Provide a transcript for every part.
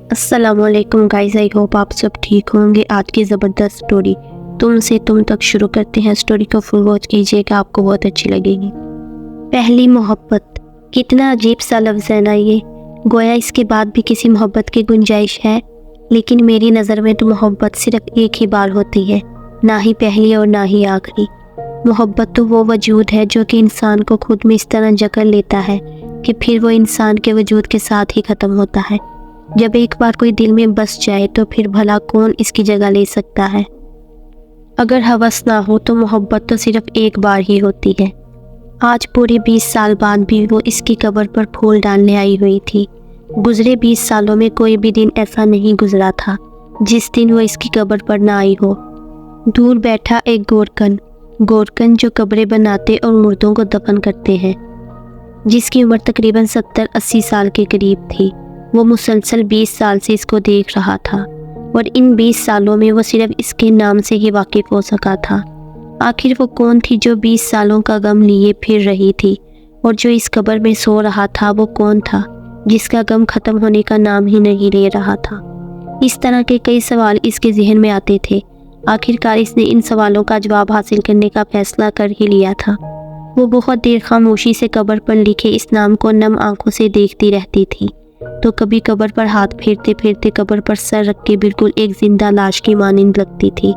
अस्सलाम वालेकुम guys, I hope आप सब ठीक होंगे। आज की ज़बरदस्त स्टोरी तुम से तुम तक शुरू करते हैं। स्टोरी को फुल वॉच कीजिएगा, आपको बहुत अच्छी लगेगी। पहली मोहब्बत, कितना अजीब सा लफ्ज़ है ना ये। गोया इसके बाद भी किसी मोहब्बत की गुंजाइश है, लेकिन मेरी नज़र में तो मोहब्बत सिर्फ एक ही बार होती है, ना ही पहली और ना ही आखिरी। मोहब्बत तो वो वजूद है जो कि इंसान को खुद में इस तरह जकड़ लेता है कि फिर वो इंसान के वजूद के साथ ही ख़त्म होता है। जब एक बार कोई दिल में बस जाए तो फिर भला कौन इसकी जगह ले सकता है। अगर हवस ना हो तो मोहब्बत तो सिर्फ एक बार ही होती है। आज पूरे 20 साल बाद भी वो इसकी कब्र पर फूल डालने आई हुई थी। गुजरे 20 सालों में कोई भी दिन ऐसा नहीं गुजरा था जिस दिन वो इसकी कब्र पर ना आई हो। दूर बैठा एक गोरकन जो कब्रें बनाते और मुर्दों को दफन करते हैं, जिसकी उम्र तकरीबन 70-80 साल के करीब थी। वो मुसलसल 20 साल से इसको देख रहा था और इन 20 सालों में वो सिर्फ इसके नाम से ही वाकिफ हो सका था। आखिर वो कौन थी जो 20 सालों का गम लिए फिर रही थी, और जो इस कब्र में सो रहा था वो कौन था जिसका गम ख़त्म होने का नाम ही नहीं ले रहा था। इस तरह के कई सवाल इसके जहन में आते थे। आखिरकार इसने इन सवालों का जवाब हासिल करने का फैसला कर ही लिया था। वो बहुत देर खामोशी से कब्र पर लिखे इस नाम को नम आंखों से देखती रहती थी, तो कभी कब्र पर हाथ फेरते फेरते कब्र पर सर रख के बिल्कुल एक जिंदा लाश की मानिंद लगती थी।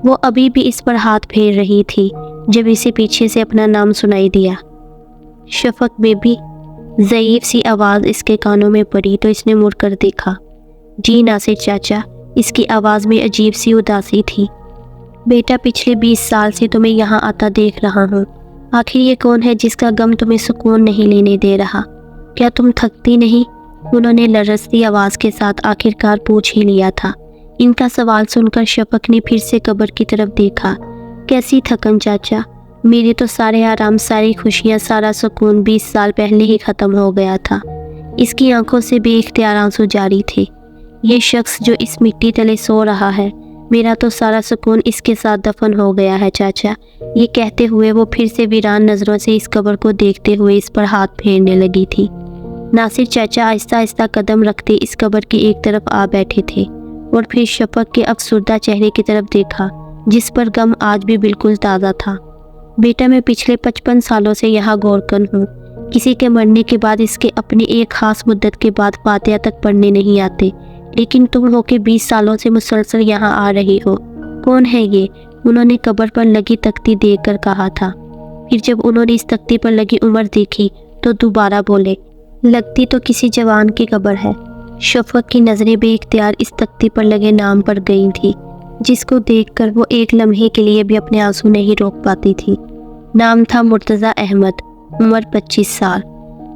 वो अभी भी इस पर हाथ फेर रही थी जब इसे पीछे से अपना नाम सुनाई दिया, शफक बेबी। ज़ईफ सी आवाज़ इसके कानों में पड़ी तो इसने मुड़कर देखा। जी नासिर चाचा, इसकी आवाज़ में अजीब सी उदासी थी। बेटा, पिछले 20 साल से तुम्हें यहाँ आता देख रहा हूँ। आखिर ये कौन है जिसका गम तुम्हें सुकून नहीं लेने दे रहा? क्या तुम थकती नहीं? उन्होंने लरजती आवाज़ के साथ आखिरकार पूछ ही लिया था। इनका सवाल सुनकर शफक ने फिर से कब्र की तरफ देखा। कैसी थकन चाचा, मेरे तो सारे आराम, सारी खुशियाँ, सारा सुकून 20 साल पहले ही ख़त्म हो गया था। इसकी आंखों से बेइख्तियार आंसू जारी थे। ये शख्स जो इस मिट्टी तले सो रहा है, मेरा तो सारा सुकून इसके साथ दफन हो गया है चाचा। ये कहते हुए वो फिर से वीरान नज़रों से इस कब्र को देखते हुए इस पर हाथ फेरने लगी थी। नासिर चाचा आहिस्ता आहिस्ता कदम रखते इस कब्र की एक तरफ आ बैठे थे और फिर शफक के अफसुर्दा चेहरे की तरफ देखा जिस पर गम आज भी बिल्कुल ताज़ा था। बेटा, मैं पिछले 55 सालों से यहाँ गोरकन हूँ। किसी के मरने के बाद इसके अपनी एक ख़ास मुद्दत के बाद फातिहा तक पढ़ने नहीं आते, लेकिन तुम हो के 20 सालों से मुसलसल यहाँ आ रही हो। कौन है ये? उन्होंने कब्र पर लगी तख्ती देख कर कहा था। फिर जब उन्होंने इस तख्ती पर लगी उम्र देखी तो दोबारा बोले, लगती तो किसी जवान की कब्र है। शफक की नज़रें बेइख्तियार इस तख्ती पर लगे नाम पर गई थी, जिसको देखकर वो एक लम्हे के लिए भी अपने आंसू नहीं रोक पाती थी। नाम था मुर्तज़ा अहमद, उम्र 25 साल।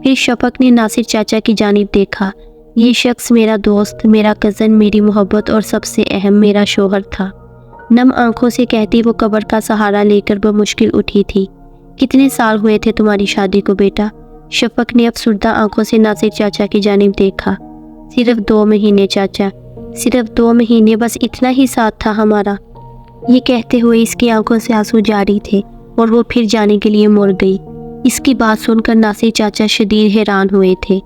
फिर शफक ने नासिर चाचा की जानिब देखा। ये शख्स मेरा दोस्त, मेरा कज़न, मेरी मोहब्बत और सबसे अहम मेरा शोहर था। नम आंखों से कहती वो कब्र का सहारा लेकर बमुश्किल उठी थी। कितने साल हुए थे तुम्हारी शादी को बेटा? शफक ने अफसुर्दा आंखों से नासिर चाचा की जानिब देखा। सिर्फ 2 महीने चाचा, सिर्फ 2 महीने, बस इतना ही साथ था हमारा। ये कहते हुए इसकी आंखों से आंसू जारी थे और वो फिर जाने के लिए मुड़ गई। इसकी बात सुनकर नासिर चाचा शदीद हैरान हुए थे।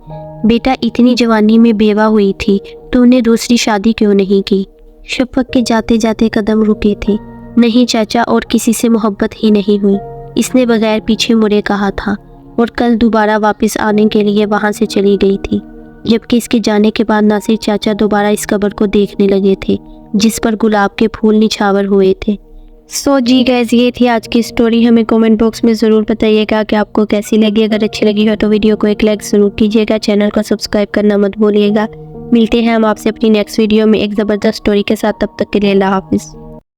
बेटा, इतनी जवानी में बेवा हुई थी तो उन्हें दूसरी शादी क्यों नहीं की? शफक के जाते जाते कदम रुके थे। नहीं चाचा, और किसी से मोहब्बत ही नहीं हुई, इसने बगैर पीछे मुड़े कहा था और कल दोबारा वापस आने के लिए वहाँ से चली गई थी। जबकि इसके जाने के बाद नासिर चाचा दोबारा इस कब्र को देखने लगे थे जिस पर गुलाब के फूल निछावर हुए थे। सो जी गाइस, ये थी आज की स्टोरी। हमें कमेंट बॉक्स में ज़रूर बताइएगा कि आपको कैसी लगी। अगर अच्छी लगी हो तो वीडियो को एक लाइक ज़रूर कीजिएगा। चैनल को सब्सक्राइब करना मत भूलिएगा। मिलते हैं हम आपसे अपनी नेक्स्ट वीडियो में एक ज़बरदस्त स्टोरी के साथ। तब तक के लिए अल्लाह हाफिज़।